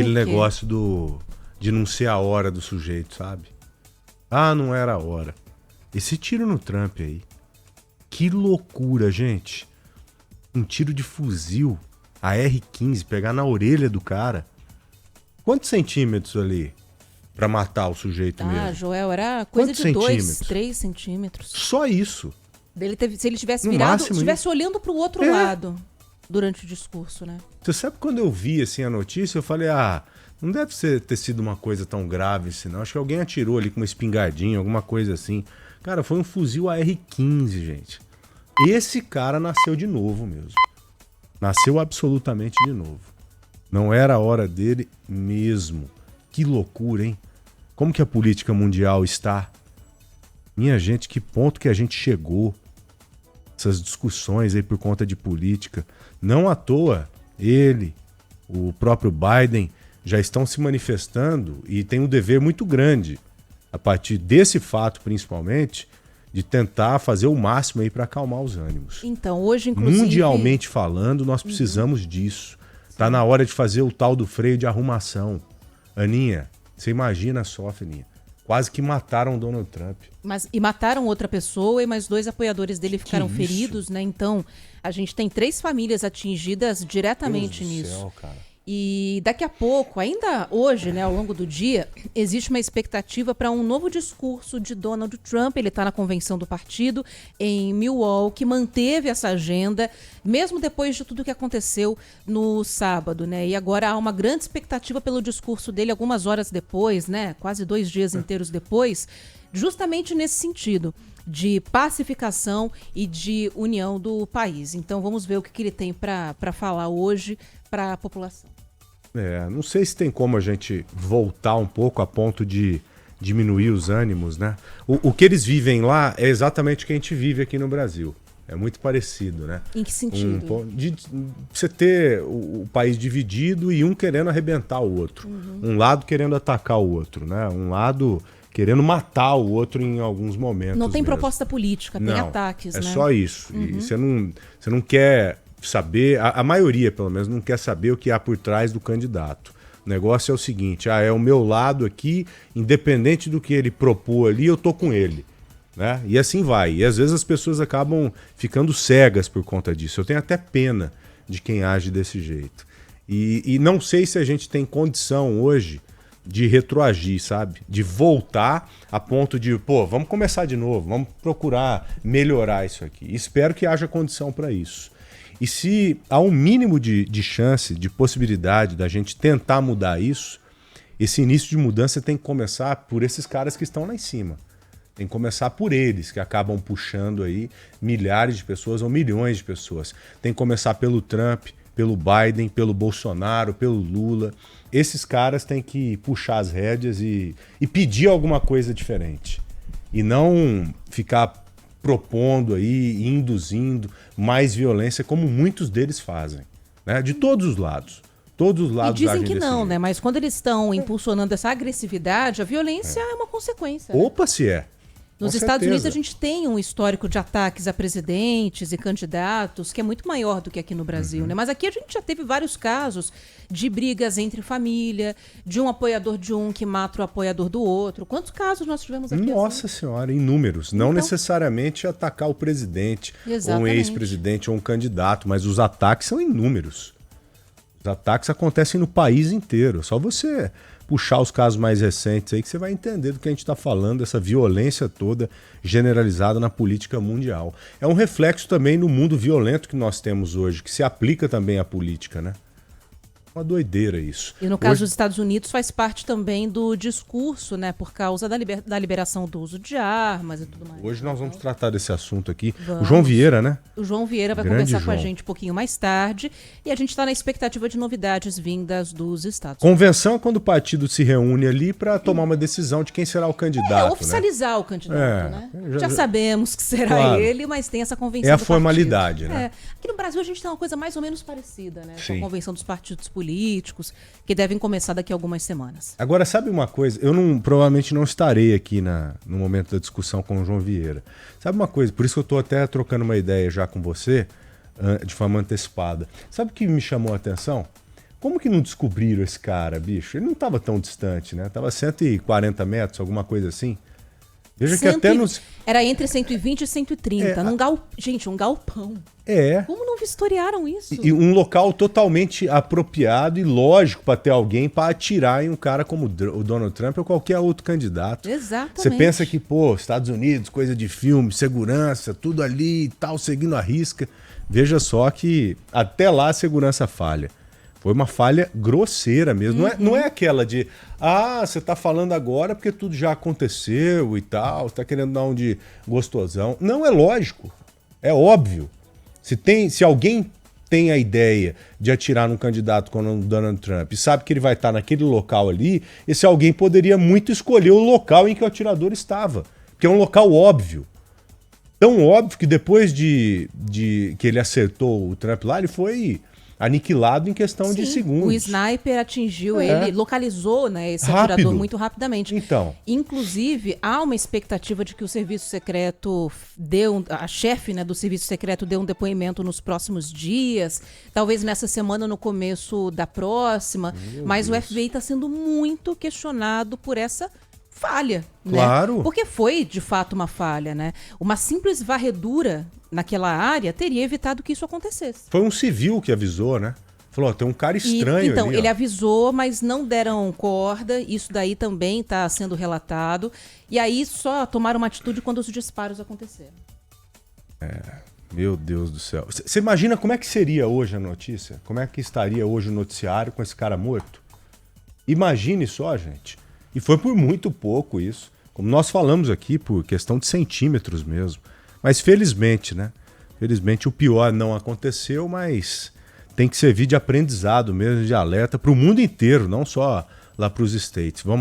aquele negócio de não ser a hora do sujeito, sabe? Ah, não era a hora. Esse tiro no Trump aí. Que loucura, gente. Um tiro de fuzil, a R-15, pegar na orelha do cara. Quantos centímetros ali pra matar o sujeito mesmo? Ah, Joel, era coisa Quantos de 2, centímetros? 3 centímetros. Só isso. Se ele tivesse No virado, máximo estivesse olhando pro outro lado durante o discurso, né? Você sabe quando eu vi assim a notícia, eu falei, não deve ter sido uma coisa tão grave assim, não. Acho que alguém atirou ali com uma espingardinha, alguma coisa assim. Cara, foi um fuzil AR-15, gente. Esse cara nasceu de novo mesmo. Nasceu absolutamente de novo. Não era a hora dele mesmo. Que loucura, hein? Como que a política mundial está? Minha gente, que ponto que a gente chegou? Essas discussões aí por conta de política. Não à toa, ele, o próprio Biden, já estão se manifestando e tem um dever muito grande, a partir desse fato principalmente, de tentar fazer o máximo aí para acalmar os ânimos. Então, hoje, inclusive... Mundialmente falando, nós precisamos disso. Tá na hora de fazer o tal do freio de arrumação. Aninha, você imagina só, Aninha. Quase que mataram o Donald Trump. E mataram outra pessoa e mais 2 apoiadores dele ficaram feridos, né? Então, a gente tem 3 famílias atingidas diretamente Deus nisso. Do céu, cara. E daqui a pouco, ainda hoje, né, ao longo do dia, existe uma expectativa para um novo discurso de Donald Trump. Ele está na convenção do partido em Milwaukee, manteve essa agenda, mesmo depois de tudo que aconteceu no sábado, né? E agora há uma grande expectativa pelo discurso dele algumas horas depois, né? Quase 2 dias inteiros depois, justamente nesse sentido de pacificação e de união do país. Então vamos ver o que ele tem para falar hoje para a população. Não sei se tem como a gente voltar um pouco a ponto de diminuir os ânimos, né? O que eles vivem lá é exatamente o que a gente vive aqui no Brasil. É muito parecido, né? Em que sentido? De você ter o país dividido e um querendo arrebentar o outro. Um lado querendo atacar o outro, né? Um lado querendo matar o outro em alguns momentos. Não tem mesmo. proposta política, tem ataques, né? É só isso. E você não quer saber, a maioria pelo menos não quer saber o que há por trás do candidato. O negócio é o seguinte, é o meu lado aqui, independente do que ele propor ali, eu tô com ele. Né? E assim vai. E às vezes as pessoas acabam ficando cegas por conta disso. Eu tenho até pena de quem age desse jeito. E não sei se a gente tem condição hoje de retroagir, sabe? De voltar a ponto de, vamos começar de novo, vamos procurar melhorar isso aqui. Espero que haja condição para isso. E se há um mínimo de chance, de possibilidade da gente tentar mudar isso, esse início de mudança tem que começar por esses caras que estão lá em cima. Tem que começar por eles, que acabam puxando aí milhares de pessoas ou milhões de pessoas. Tem que começar pelo Trump, pelo Biden, pelo Bolsonaro, pelo Lula. Esses caras têm que puxar as rédeas e pedir alguma coisa diferente. E não ficar propondo aí, induzindo mais violência, como muitos deles fazem, né? De todos os lados. Todos os lados. E dizem que não, né? Mas quando eles estão impulsionando essa agressividade, a violência é uma consequência. Opa, se é. Nos Estados Unidos a gente tem um histórico de ataques a presidentes e candidatos que é muito maior do que aqui no Brasil, né? Mas aqui a gente já teve vários casos de brigas entre família, de um apoiador de um que mata o apoiador do outro. Quantos casos nós tivemos aqui? Nossa Senhora, inúmeros. Não necessariamente atacar o presidente, ou um ex-presidente, ou um candidato, mas os ataques são inúmeros. Os ataques acontecem no país inteiro. Só você puxar os casos mais recentes aí que você vai entender do que a gente está falando, essa violência toda generalizada na política mundial. É um reflexo também no mundo violento que nós temos hoje, que se aplica também à política, né? Uma doideira isso. E no caso dos Estados Unidos faz parte também do discurso, né? Por causa da liberação do uso de armas e tudo mais. Hoje nós vamos tratar desse assunto aqui. Vamos. O João Vieira, né? O João Vieira vai Grande conversar com a João. gente um pouquinho mais tarde. E a gente está na expectativa de novidades vindas dos Estados Unidos. Convenção é quando o partido se reúne ali para tomar uma decisão de quem será o candidato. Oficializar, né? O candidato, né? Já sabemos que será ele, mas tem essa convenção. É a do formalidade, partido. né? Aqui no Brasil a gente tem uma coisa mais ou menos parecida, né? Com Sim. a convenção dos partidos políticos, que devem começar daqui a algumas semanas. Agora, sabe uma coisa? Eu provavelmente não estarei aqui no momento da discussão com o João Vieira. Sabe uma coisa? Por isso que eu estou até trocando uma ideia já com você, de forma antecipada. Sabe o que me chamou a atenção? Como que não descobriram esse cara, bicho? Ele não estava tão distante, né? Tava 140 metros, alguma coisa assim. Veja que até nos... Era entre 120 e 130. Gente, um galpão. Como não vistoriaram isso? E um local totalmente apropriado e lógico para ter alguém para atirar em um cara como o Donald Trump ou qualquer outro candidato. Exatamente. Você pensa que, Estados Unidos, coisa de filme, segurança, tudo ali e tal, seguindo a risca. Veja só que até lá a segurança falha. Foi uma falha grosseira mesmo. Não é aquela de, você tá falando agora porque tudo já aconteceu e tal, você tá querendo dar um de gostosão. Não, é lógico. É óbvio. Se alguém tem a ideia de atirar num candidato como o Donald Trump e sabe que ele vai estar naquele local ali, esse alguém poderia muito escolher o local em que o atirador estava. Porque é um local óbvio. Tão óbvio que depois de que ele acertou o Trump lá, ele foi aniquilado em questão de segundos. O sniper atingiu ele, localizou, né, esse atirador muito rapidamente. Então. Inclusive, há uma expectativa de que o serviço secreto a chefe, né, do serviço secreto dê um depoimento nos próximos dias, talvez nessa semana, no começo da próxima, mas o FBI está sendo muito questionado por essa falha, claro, né? Porque foi, de fato, uma falha, né? Uma simples varredura naquela área teria evitado que isso acontecesse. Foi um civil que avisou, né? Falou, tem um cara estranho então, ali. Ele avisou, mas não deram corda. Isso daí também está sendo relatado. E aí só tomaram uma atitude quando os disparos aconteceram. Meu Deus do céu. Você imagina como é que seria hoje a notícia? Como é que estaria hoje o noticiário com esse cara morto? Imagine só, gente. E foi por muito pouco isso. Como nós falamos aqui, por questão de centímetros mesmo. Mas felizmente, né? Felizmente o pior não aconteceu, mas tem que servir de aprendizado mesmo, de alerta para o mundo inteiro, não só lá para os States. Vamos